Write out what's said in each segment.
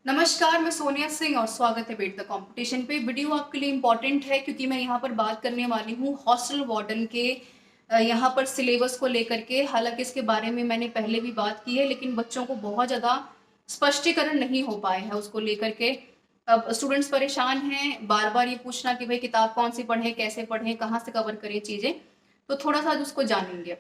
नमस्कार, मैं सोनिया सिंह और स्वागत है बेट द कंपटीशन पे। वीडियो आपके लिए इम्पोर्टेंट है क्योंकि मैं यहाँ पर बात करने वाली हूँ हॉस्टल वार्डन के यहाँ पर सिलेबस को लेकर के। हालांकि इसके बारे में मैंने पहले भी बात की है, लेकिन बच्चों को बहुत ज़्यादा स्पष्टीकरण नहीं हो पाए हैं उसको लेकर के। अब स्टूडेंट्स परेशान हैं, बार बार ये पूछना कि भाई किताब कौन सी पढ़ें, कैसे पढ़ें, कहाँ से कवर करें चीज़ें। तो थोड़ा सा आज उसको जानेंगे।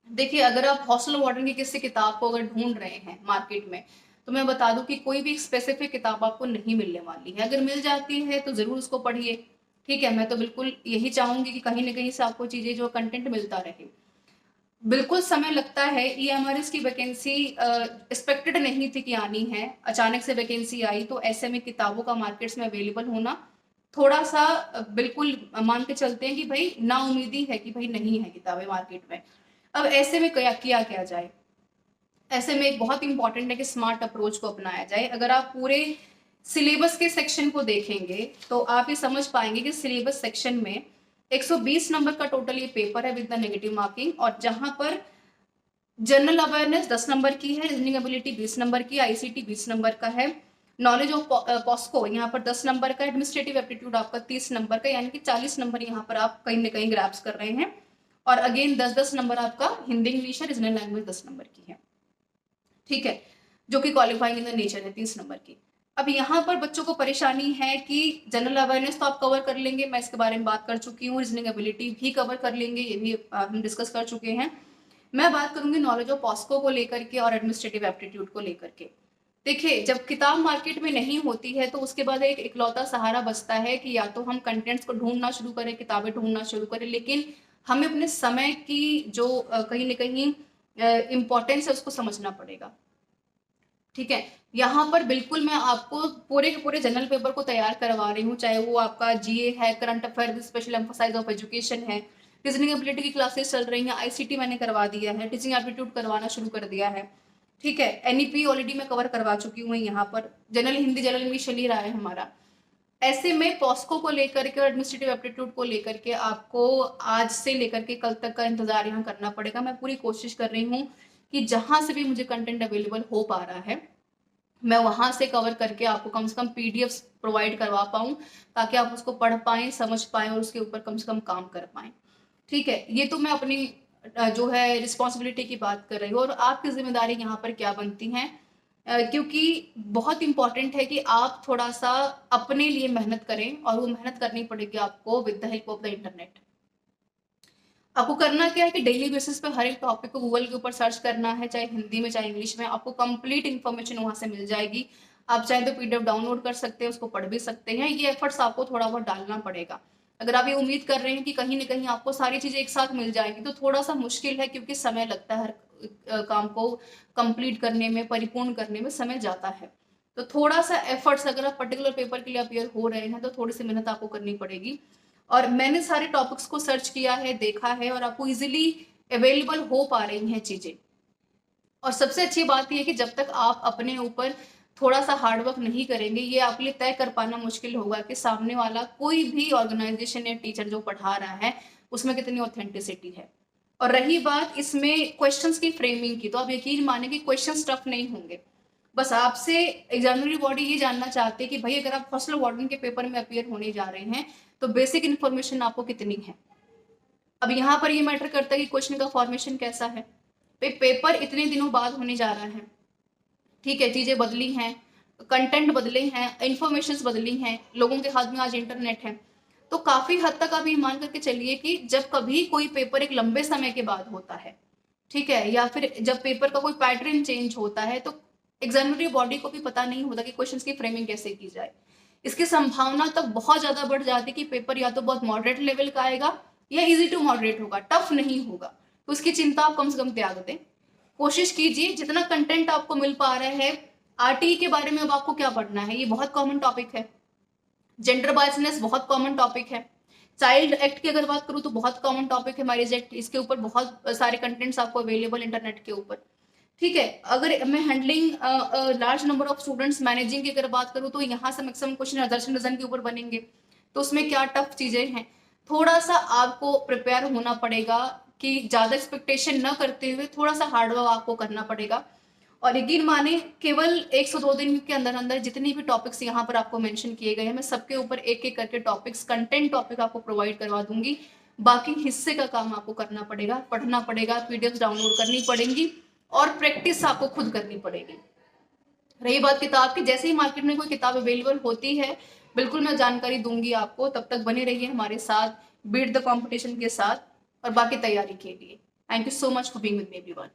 देखिए, अगर आप हॉस्टल वार्डन की किसी किताब को अगर ढूंढ रहे हैं मार्केट में, तो मैं बता दूं कि कोई भी स्पेसिफिक किताब आपको नहीं मिलने वाली है। अगर मिल जाती है तो जरूर उसको पढ़िए। ठीक है, मैं तो बिल्कुल यही चाहूंगी कि कहीं ना कहीं से आपको चीजें जो कंटेंट मिलता रहे। बिल्कुल समय लगता है। ईएमआरएस की वैकेंसी एक्सपेक्टेड नहीं थी कि आनी है, अचानक से वैकेंसी आई, तो ऐसे में किताबों का मार्केट्स में अवेलेबल होना थोड़ा सा बिल्कुल मान के चलते हैं कि भाई ना उम्मीदी है कि भाई नहीं है किताबें मार्केट में। अब ऐसे में क्या किया क्या जाए। ऐसे में एक बहुत इंपॉर्टेंट है कि स्मार्ट अप्रोच को अपनाया जाए। अगर आप पूरे सिलेबस के सेक्शन को देखेंगे तो आप ये समझ पाएंगे कि सिलेबस सेक्शन में 120 नंबर का टोटल ये पेपर है विद द नेगेटिव मार्किंग, और जहां पर जनरल अवेयरनेस 10 नंबर की है, रीजनिंग एबिलिटी 20 नंबर की, आईसीटी 20 नंबर का है, नॉलेज ऑफ पॉस्को यहाँ पर 10 नंबर का, एडमिनिस्ट्रेटिव एप्टीट्यूड आपका 30 नंबर का, यानी कि 40 नंबर यहाँ पर आप कहीं ना कहीं ग्रैप्स कर रहे हैं। और अगेन 10-10 नंबर आपका हिंदी इंग्लिश है, रीजनल लैंग्वेज 10 नंबर की है। ठीक है, जो कि क्वालिफाइंग इन द नेचर है 30 नंबर की। अब यहाँ पर बच्चों को परेशानी है कि जनरल अवेयरनेस तो आप कवर कर लेंगे, मैं इसके बारे में बात कर चुकी हूँ, रीजनिंग एबिलिटी भी कवर कर लेंगे, ये भी हम डिस्कस कर चुके हैं। मैं बात करूंगी नॉलेज ऑफ पॉस्को को लेकर के और एडमिनिस्ट्रेटिव एप्टीट्यूड को लेकर के। देखिए, जब किताब मार्केट में नहीं होती है तो उसके बाद एक इकलौता सहारा बचता है कि या तो हम कंटेंट्स को ढूंढना शुरू करें, किताबें ढूंढना शुरू करें, लेकिन हमें अपने समय की जो कहीं ना कहीं इम्पोर्टेंस है उसको समझना पड़ेगा। ठीक है, यहाँ पर बिल्कुल मैं आपको पूरे के पूरे जनरल पेपर को तैयार करवा रही हूँ, चाहे वो आपका जीए है, current affair special emphasis of education है, रीजनिंग एबिलिटी की क्लासेस चल रही हैं, आईसीटी मैंने करवा दिया है, टीचिंग एप्टीट्यूड करवाना शुरू कर दिया है। ठीक है, एनईपी ऑलरेडी मैं कवर करवा चुकी हूँ। यहाँ पर जनरल हिंदी जनरल इंग्लिश चल ही रहा है हमारा। ऐसे में पॉस्को को लेकर के और एडमिनिस्ट्रेटिव एप्टीट्यूड को लेकर के आपको आज से लेकर के कल तक का इंतजार यहाँ करना पड़ेगा। मैं पूरी कोशिश कर रही हूँ कि जहां से भी मुझे कंटेंट अवेलेबल हो पा रहा है मैं वहां से कवर करके आपको कम से कम पीडीएफ प्रोवाइड करवा पाऊं, ताकि आप उसको पढ़ पाएं, समझ पाएं और उसके ऊपर कम से कम काम कर पाएं। ठीक है, ये तो मैं अपनी जो है रिस्पॉन्सिबिलिटी की बात कर रही हूँ, और आपकी जिम्मेदारी यहाँ पर क्या बनती है। क्योंकि बहुत इंपॉर्टेंट है कि आप थोड़ा सा अपने लिए मेहनत करें, और वो मेहनत करनी पड़ेगी आपको with the help of the internet. आपको करना क्या है कि डेली बेसिस पे हर एक टॉपिक को गूगल के ऊपर सर्च करना है, चाहे हिंदी में चाहे इंग्लिश में, आपको कंप्लीट इन्फॉर्मेशन वहां से मिल जाएगी। आप चाहे तो पीडीएफ डाउनलोड कर सकते हैं, उसको पढ़ भी सकते हैं। ये एफर्ट्स आपको थोड़ा बहुत डालना पड़ेगा। अगर आप ये उम्मीद कर रहे हैं कि कहीं ना कहीं आपको सारी चीजें एक साथ मिल जाएंगी तो थोड़ा सा मुश्किल है, क्योंकि समय लगता है हर काम को कंप्लीट करने में, परिपूर्ण करने में समय जाता है। तो थोड़ा सा एफर्ट्स, अगर आप पर्टिकुलर पेपर के लिए अपियर हो रहे हैं तो थोड़ी सी मेहनत आपको करनी पड़ेगी। और मैंने सारे टॉपिक्स को सर्च किया है, देखा है, और आपको इजीली अवेलेबल हो पा रही हैं चीजें। और सबसे अच्छी बात यह है कि जब तक आप अपने ऊपर थोड़ा सा हार्डवर्क नहीं करेंगे, ये आपके लिए तय कर पाना मुश्किल होगा कि सामने वाला कोई भी ऑर्गेनाइजेशन या टीचर जो पढ़ा रहा है उसमें कितनी ऑथेंटिसिटी है। और रही बात इसमें क्वेश्चंस की फ्रेमिंग की, तो आप यकीन माने कि क्वेश्चंस टफ नहीं होंगे। बस आपसे एग्जामिनरी बॉडी ये जानना चाहते हैं कि भाई अगर आप हॉस्टल वार्डन के पेपर में अपियर होने जा रहे हैं तो बेसिक इन्फॉर्मेशन आपको कितनी है। अब यहाँ पर ये मैटर करता है कि क्वेश्चन का फॉर्मेशन कैसा है। भाई पेपर इतने दिनों बाद होने जा रहा है, ठीक है, चीजें बदली हैं, कंटेंट बदले हैं, इंफॉर्मेशन बदली हैं, लोगों के हाथ में आज इंटरनेट है। तो काफी हद तक आप ये मान करके चलिए कि जब कभी कोई पेपर एक लंबे समय के बाद होता है, ठीक है, या फिर जब पेपर का कोई पैटर्न चेंज होता है, तो एग्जामिनरी बॉडी को भी पता नहीं होता कि क्वेश्चंस की फ्रेमिंग कैसे की जाए। इसकी संभावना तब बहुत ज्यादा बढ़ जाती है कि पेपर या तो बहुत मॉडरेट लेवल का आएगा या इजी टू मॉडरेट होगा, टफ नहीं होगा। तो उसकी चिंता आप कम से कम त्याग दें। कोशिश कीजिए जितना कंटेंट आपको मिल पा रहा है। आरटीई के बारे में अब आपको क्या पढ़ना है, ये बहुत कॉमन टॉपिक है। जेंडर बायसनेस बहुत कॉमन टॉपिक है। चाइल्ड एक्ट की अगर बात करूं तो बहुत कॉमन टॉपिक है मैरिज एक्ट, इसके ऊपर बहुत सारे कंटेंट्स आपको अवेलेबल इंटरनेट के ऊपर। ठीक है, अगर मैं handling large number of students managing की अगर बात करूं तो यहाँ से मैक्सिमम क्वेश्चन आदर्शन डजन के ऊपर बनेंगे। तो उसमें क्या टफ चीजें हैं, थोड़ा सा आपको प्रिपेयर होना पड़ेगा कि ज्यादा एक्सपेक्टेशन न करते हुए थोड़ा सा हार्डवर्क आपको करना पड़ेगा। और यकीन माने केवल 1 से 2 दिन के अंदर अंदर जितने भी टॉपिक्स यहाँ पर आपको मेंशन किए गए हैं, मैं सबके ऊपर एक एक करके टॉपिक्स, कंटेंट टॉपिक आपको प्रोवाइड करवा दूंगी। बाकी हिस्से का काम आपको करना पड़ेगा, पढ़ना पड़ेगा, पीडीएफ डाउनलोड करनी पड़ेंगी और प्रैक्टिस आपको खुद करनी पड़ेगी। रही बात किताब की, जैसे ही मार्केट में कोई किताब अवेलेबल होती है बिल्कुल मैं जानकारी दूंगी आपको। तब तक बने रहिए हमारे साथ बीट द कंपटीशन के साथ और बाकी तैयारी के लिए। Thank you so much for being with me everyone.